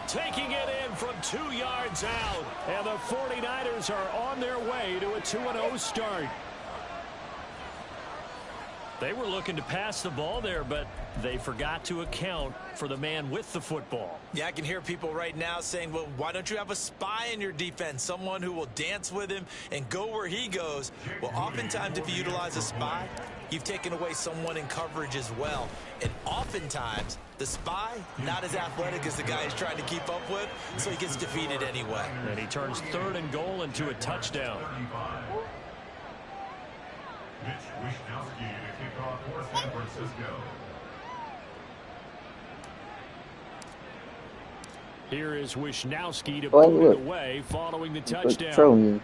Taking it in from 2 yards out, and the 49ers are on their way to a 2-0 start. They were looking to pass the ball there, but they forgot to account for the man with the football. Yeah, I can hear people right now saying, well, why don't you have a spy in your defense, someone who will dance with him and go where he goes? Well, oftentimes if you utilize a spy, you've taken away someone in coverage as well. And oftentimes, the spy, not as athletic as the guy he's trying to keep up with, so he gets defeated anyway. And he turns 3rd and goal into a touchdown. Mitch Wishnowsky to kick off for San Francisco. Here is Wishnowsky to put it away following the touchdown.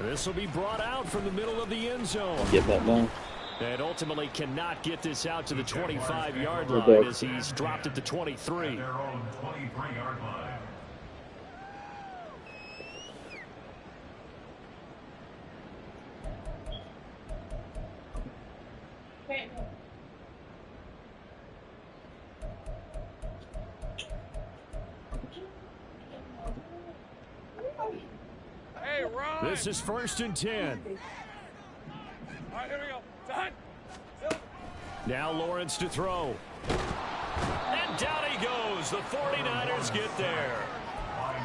This will be brought out from the middle of the end zone. Get that done. And ultimately cannot get this out to the 25-yard line as he's dropped at the 23. At their own 23-yard line. Hey, Ron. This is 1st and 10. All right, here we go. Time. Now Lawrence to throw. And down he goes. The 49ers get there.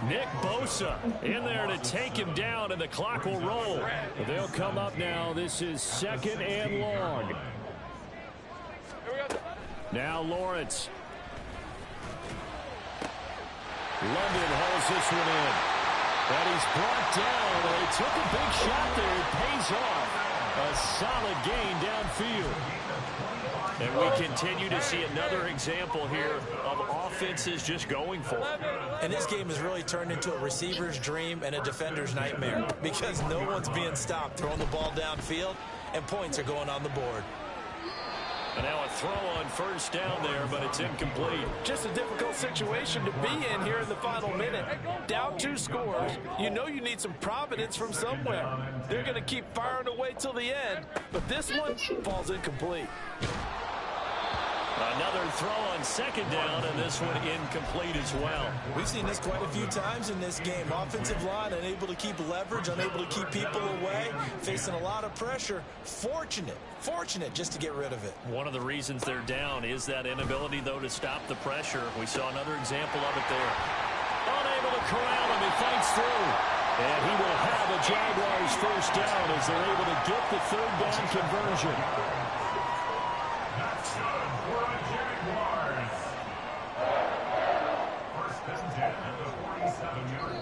Nick Bosa in there to take him down, and the clock will roll. They'll come up now. This is 2nd and long. Now Lawrence. London holds this one in. And he's brought down. They took a big shot there. It pays off. A solid gain downfield. And we continue to see another example here of offenses just going for it. And this game has really turned into a receiver's dream and a defender's nightmare because no one's being stopped throwing the ball downfield, and points are going on the board. And now a throw on 1st down there, but it's incomplete. Just a difficult situation to be in here in the final minute. Down 2 scores. You know you need some providence from somewhere. They're going to keep firing away till the end, but this one falls incomplete. Another throw on 2nd down, and this one incomplete as well. We've seen this quite a few times in this game. Offensive line unable to keep leverage, unable to keep people away, facing a lot of pressure. Fortunate just to get rid of it. One of the reasons they're down is that inability, though, to stop the pressure. We saw another example of it there. Unable to corral him. He fights through. And he will have a Jaguars 1st down as they're able to get the 3rd down conversion. That's good for the Jaguars. 1st and 10 at the 47-yard.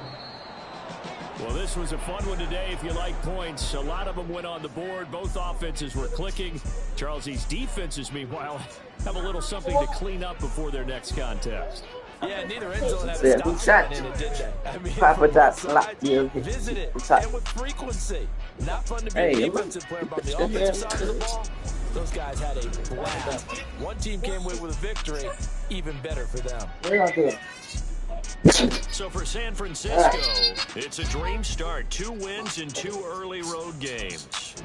Well, this was a fun one today if you like points. A lot of them went on the board. Both offenses were clicking. Charles, these defenses, meanwhile, have a little something to clean up before their next contest. Yeah, neither end zone had a stop sign in it, did they? I mean, Papa dot slap you. visit it, and with frequency. Not fun to be a defensive player, but on the offensive side of the ball, those guys had a blast. One team came away with a victory, even better for them. So for San Francisco, it's a dream start. 2 wins in 2 early road games.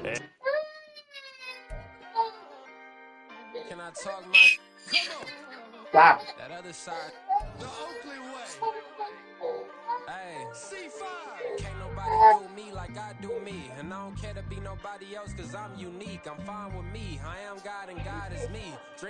Can I talk my? Come on. Stop. That other side. The Oakley way. Hey, C5. Can't nobody do me like I do me. And I don't care to be nobody else, cause I'm unique. I'm fine with me. I am God and God is me.